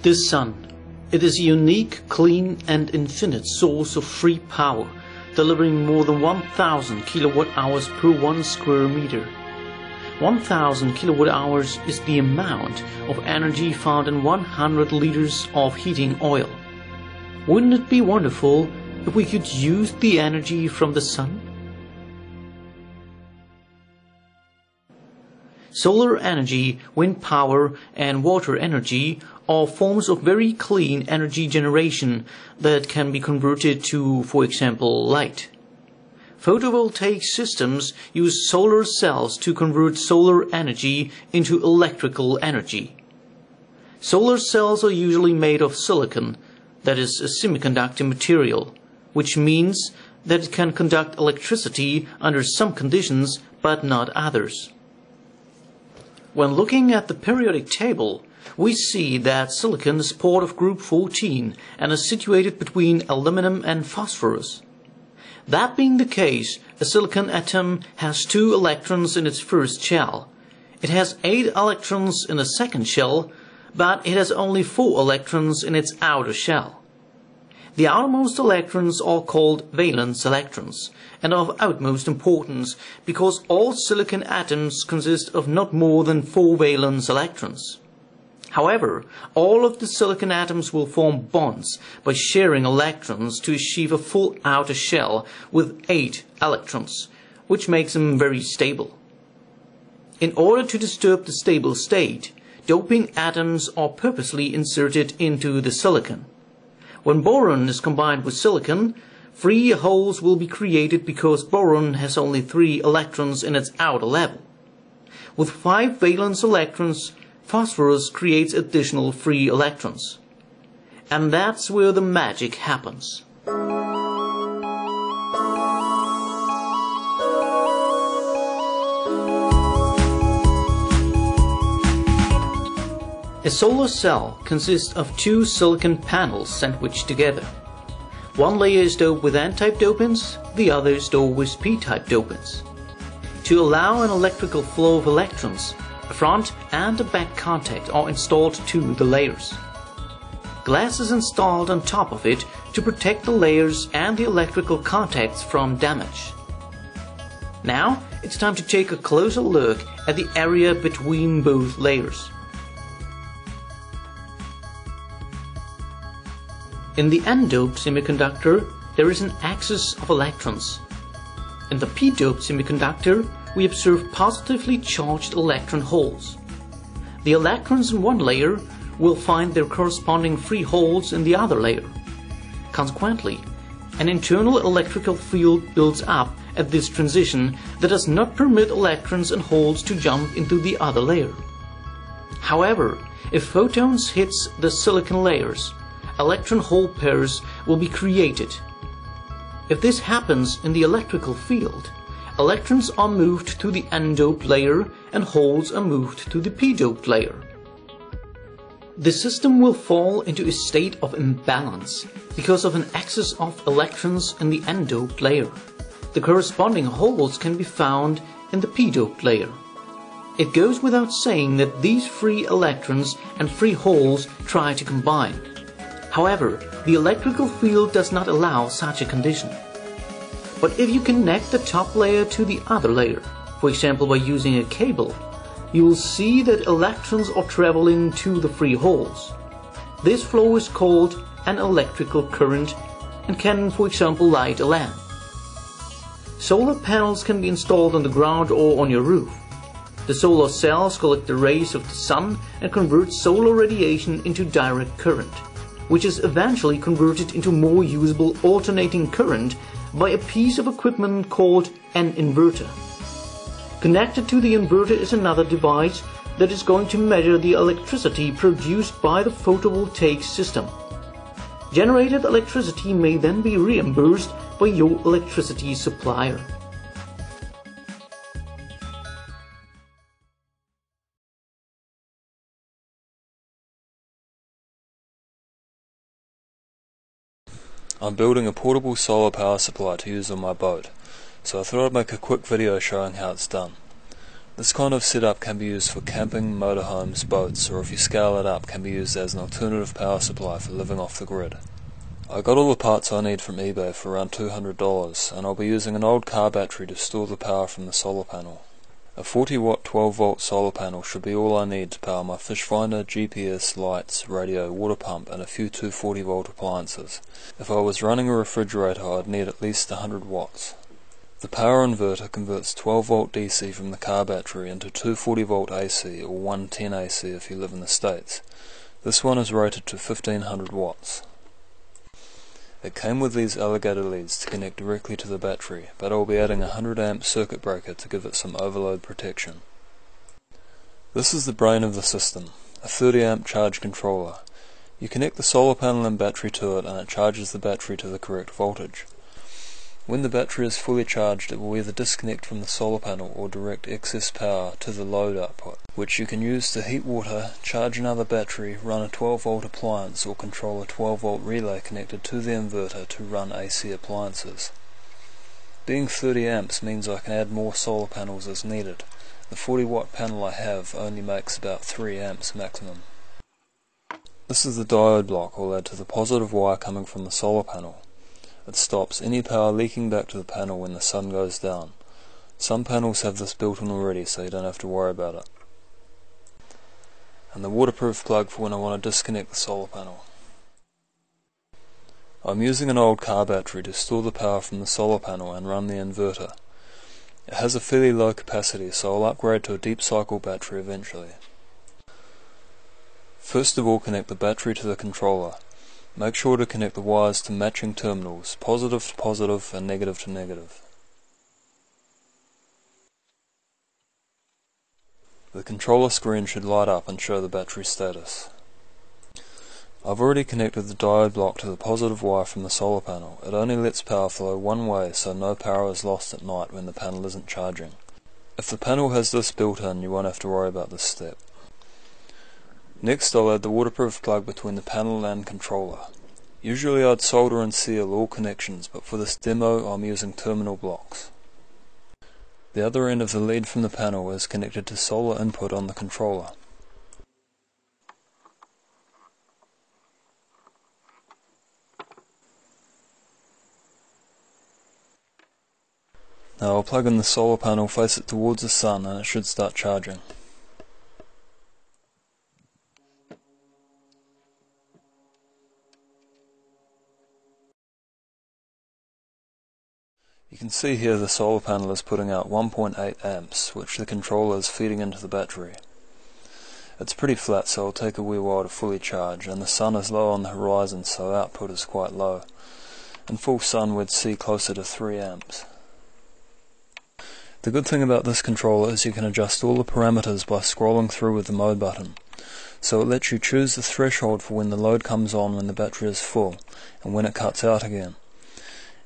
The sun. It is a unique, clean and infinite source of free power, delivering more than 1,000 kilowatt-hours per 1 square meter. 1,000 kilowatt-hours is the amount of energy found in 100 liters of heating oil. Wouldn't it be wonderful if we could use the energy from the sun? Solar energy, wind power and water energy are forms of very clean energy generation that can be converted to, for example, light. Photovoltaic systems use solar cells to convert solar energy into electrical energy. Solar cells are usually made of silicon, that is a semiconductor material, which means that it can conduct electricity under some conditions but not others. When looking at the periodic table, we see that silicon is part of group 14 and is situated between aluminum and phosphorus. That being the case, a silicon atom has 2 electrons in its first shell. It has 8 electrons in the second shell, but it has only 4 electrons in its outer shell. The outermost electrons are called valence electrons and are of utmost importance because all silicon atoms consist of not more than 4 valence electrons. However, all of the silicon atoms will form bonds by sharing electrons to achieve a full outer shell with 8 electrons, which makes them very stable. In order to disturb the stable state, doping atoms are purposely inserted into the silicon. When boron is combined with silicon, free holes will be created because boron has only 3 electrons in its outer level. With 5 valence electrons, phosphorus creates additional free electrons. And that's where the magic happens. A solar cell consists of 2 silicon panels sandwiched together. One layer is doped with N-type dopants, the other is doped with P-type dopants. To allow an electrical flow of electrons, a front and a back contact are installed to the layers. Glass is installed on top of it to protect the layers and the electrical contacts from damage. Now it's time to take a closer look at the area between both layers. In the N-doped semiconductor, there is an axis of electrons. In the P-doped semiconductor, we observe positively charged electron holes. The electrons in one layer will find their corresponding free holes in the other layer. Consequently, an internal electrical field builds up at this transition that does not permit electrons and holes to jump into the other layer. However, if photons hits the silicon layers, electron-hole pairs will be created. If this happens in the electrical field, electrons are moved to the N-doped layer and holes are moved to the P-doped layer. The system will fall into a state of imbalance because of an excess of electrons in the N-doped layer. The corresponding holes can be found in the P-doped layer. It goes without saying that these free electrons and free holes try to combine. However, the electrical field does not allow such a condition. But if you connect the top layer to the other layer, for example by using a cable, you will see that electrons are traveling to the free holes. This flow is called an electrical current and can, for example, light a lamp. Solar panels can be installed on the ground or on your roof. The solar cells collect the rays of the sun and convert solar radiation into direct current, which is eventually converted into more usable alternating current by a piece of equipment called an inverter. Connected to the inverter is another device that is going to measure the electricity produced by the photovoltaic system. Generated electricity may then be reimbursed by your electricity supplier. I'm building a portable solar power supply to use on my boat, so I thought I'd make a quick video showing how it's done. This kind of setup can be used for camping, motorhomes, boats, or if you scale it up, can be used as an alternative power supply for living off the grid. I got all the parts I need from eBay for around $200, and I'll be using an old car battery to store the power from the solar panel. A 40 watt 12 volt solar panel should be all I need to power my fish finder, GPS, lights, radio, water pump and a few 240 volt appliances. If I was running a refrigerator I'd need at least 100 watts. The power inverter converts 12 volt DC from the car battery into 240 volt AC or 110 AC if you live in the States. This one is rated to 1500 watts. It came with these alligator leads to connect directly to the battery, but I'll be adding a 100 amp circuit breaker to give it some overload protection. This is the brain of the system, a 30 amp charge controller. You connect the solar panel and battery to it and it charges the battery to the correct voltage. When the battery is fully charged, it will either disconnect from the solar panel or direct excess power to the load output, which you can use to heat water, charge another battery, run a 12 volt appliance or control a 12 volt relay connected to the inverter to run AC appliances. Being 30 amps means I can add more solar panels as needed. The 40 watt panel I have only makes about 3 amps maximum. This is the diode block I'll add to the positive wire coming from the solar panel. It stops any power leaking back to the panel when the sun goes down. Some panels have this built in already, so you don't have to worry about it. And the waterproof plug for when I want to disconnect the solar panel. I'm using an old car battery to store the power from the solar panel and run the inverter. It has a fairly low capacity, so I'll upgrade to a deep cycle battery eventually. First of all, connect the battery to the controller. Make sure to connect the wires to matching terminals, positive to positive and negative to negative. The controller screen should light up and show the battery status. I've already connected the diode block to the positive wire from the solar panel. It only lets power flow one way, so no power is lost at night when the panel isn't charging. If the panel has this built in, you won't have to worry about this step. Next I'll add the waterproof plug between the panel and controller. Usually I'd solder and seal all connections, but for this demo I'm using terminal blocks. The other end of the lead from the panel is connected to solar input on the controller. Now I'll plug in the solar panel, face it towards the sun, and it should start charging. You can see here the solar panel is putting out 1.8 amps, which the controller is feeding into the battery. It's pretty flat, so it'll take a wee while to fully charge, and the sun is low on the horizon, so output is quite low. In full sun we'd see closer to 3 amps. The good thing about this controller is you can adjust all the parameters by scrolling through with the mode button. So it lets you choose the threshold for when the load comes on when the battery is full, and when it cuts out again.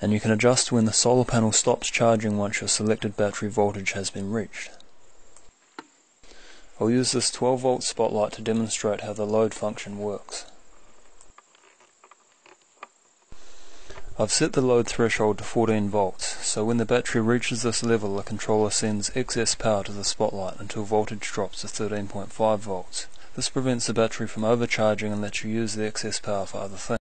And you can adjust when the solar panel stops charging once your selected battery voltage has been reached. I'll use this 12 volt spotlight to demonstrate how the load function works. I've set the load threshold to 14 volts, so when the battery reaches this level the controller sends excess power to the spotlight until voltage drops to 13.5 volts. This prevents the battery from overcharging and lets you use the excess power for other things.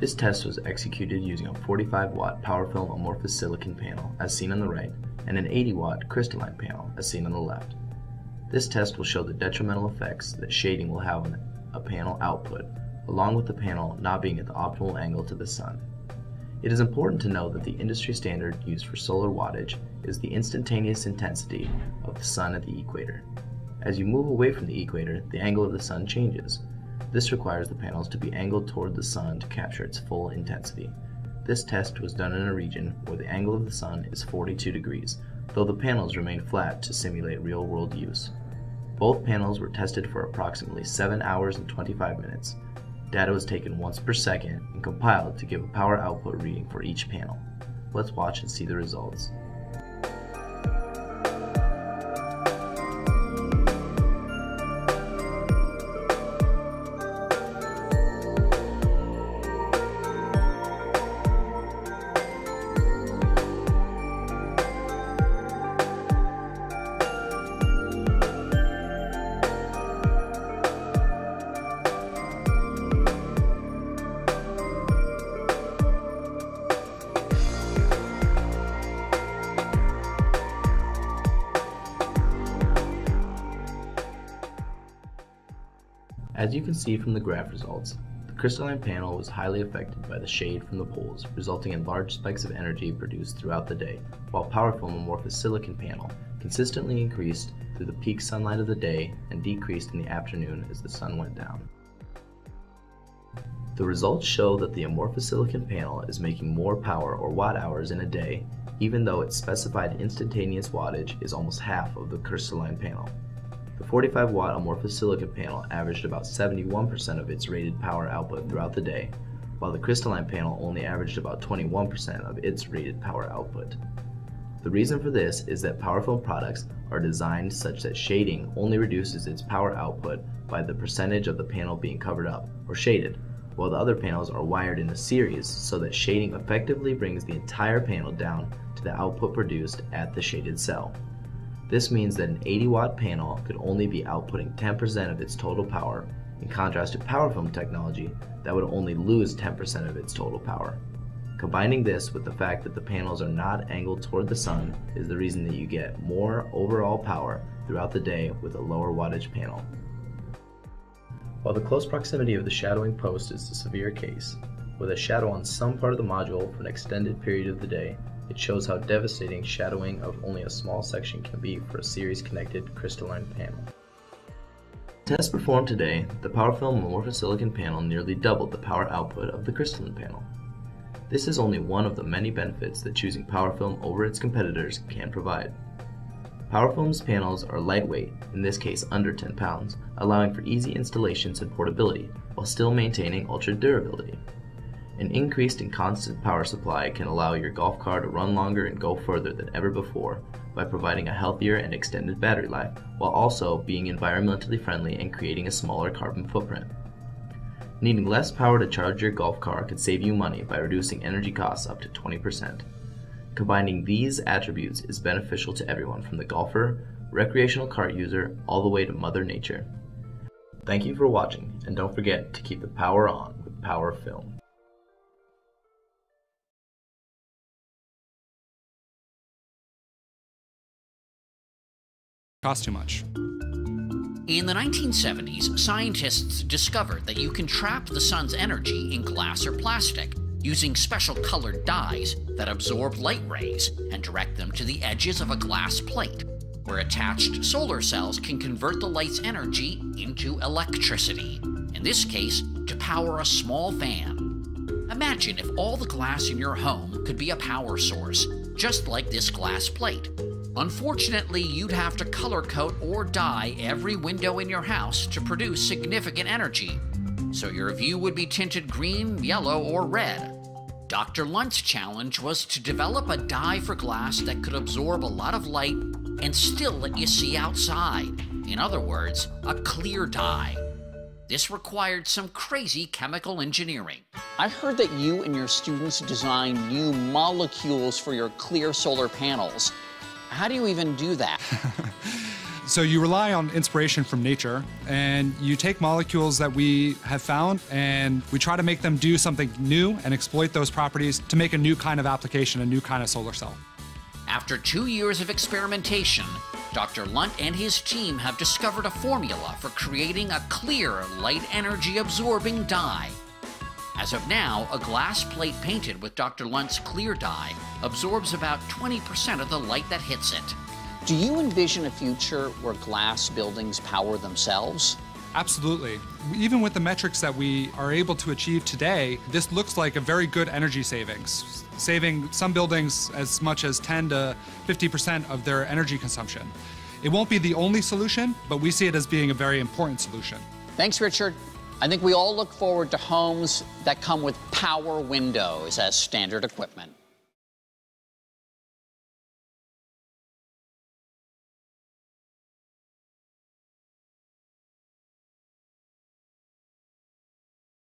This test was executed using a 45 watt PowerFilm amorphous silicon panel as seen on the right and an 80 watt crystalline panel as seen on the left. This test will show the detrimental effects that shading will have on a panel output, along with the panel not being at the optimal angle to the sun. It is important to know that the industry standard used for solar wattage is the instantaneous intensity of the sun at the equator. As you move away from the equator, the angle of the sun changes. This requires the panels to be angled toward the sun to capture its full intensity. This test was done in a region where the angle of the sun is 42 degrees, though the panels remain flat to simulate real-world use. Both panels were tested for approximately 7 hours and 25 minutes. Data was taken once per second and compiled to give a power output reading for each panel. Let's watch and see the results. As you can see from the graph results, the crystalline panel was highly affected by the shade from the poles, resulting in large spikes of energy produced throughout the day, while PowerFilm amorphous silicon panel consistently increased through the peak sunlight of the day and decreased in the afternoon as the sun went down. The results show that the amorphous silicon panel is making more power or watt hours in a day, even though its specified instantaneous wattage is almost half of the crystalline panel. The 45 watt amorphous silicon panel averaged about 71% of its rated power output throughout the day, while the crystalline panel only averaged about 21% of its rated power output. The reason for this is that PowerFilm products are designed such that shading only reduces its power output by the percentage of the panel being covered up or shaded, while the other panels are wired in a series so that shading effectively brings the entire panel down to the output produced at the shaded cell. This means that an 80 watt panel could only be outputting 10% of its total power, in contrast to PowerFilm technology that would only lose 10% of its total power. Combining this with the fact that the panels are not angled toward the sun is the reason that you get more overall power throughout the day with a lower wattage panel. While the close proximity of the shadowing post is the severe case, with a shadow on some part of the module for an extended period of the day, it shows how devastating shadowing of only a small section can be for a series-connected crystalline panel. In tests performed today, the PowerFilm amorphous silicon panel nearly doubled the power output of the crystalline panel. This is only one of the many benefits that choosing PowerFilm over its competitors can provide. PowerFilm's panels are lightweight, in this case under 10 pounds, allowing for easy installations and portability, while still maintaining ultra durability. An increased and constant power supply can allow your golf car to run longer and go further than ever before by providing a healthier and extended battery life, while also being environmentally friendly and creating a smaller carbon footprint. Needing less power to charge your golf car could save you money by reducing energy costs up to 20%. Combining these attributes is beneficial to everyone from the golfer, recreational cart user, all the way to Mother Nature. Thank you for watching, and don't forget to keep the power on with PowerFilm. Cost too much. In the 1970s, scientists discovered that you can trap the sun's energy in glass or plastic using special colored dyes that absorb light rays and direct them to the edges of a glass plate, where attached solar cells can convert the light's energy into electricity, in this case, to power a small fan. Imagine if all the glass in your home could be a power source, just like this glass plate. Unfortunately, you'd have to color coat or dye every window in your house to produce significant energy, so your view would be tinted green, yellow, or red. Dr. Lunt's challenge was to develop a dye for glass that could absorb a lot of light and still let you see outside. In other words, a clear dye. This required some crazy chemical engineering. I heard that you and your students designed new molecules for your clear solar panels. How do you even do that? So you rely on inspiration from nature, and you take molecules that we have found, and we try to make them do something new and exploit those properties to make a new kind of application, a new kind of solar cell. After 2 years of experimentation, Dr. Lunt and his team have discovered a formula for creating a clear, light energy absorbing dye. As of now, a glass plate painted with Dr. Lunt's clear dye absorbs about 20% of the light that hits it. Do you envision a future where glass buildings power themselves? Absolutely. Even with the metrics that we are able to achieve today, this looks like a very good energy savings, saving some buildings as much as 10 to 50% of their energy consumption. It won't be the only solution, but we see it as being a very important solution. Thanks, Richard. I think we all look forward to homes that come with power windows as standard equipment.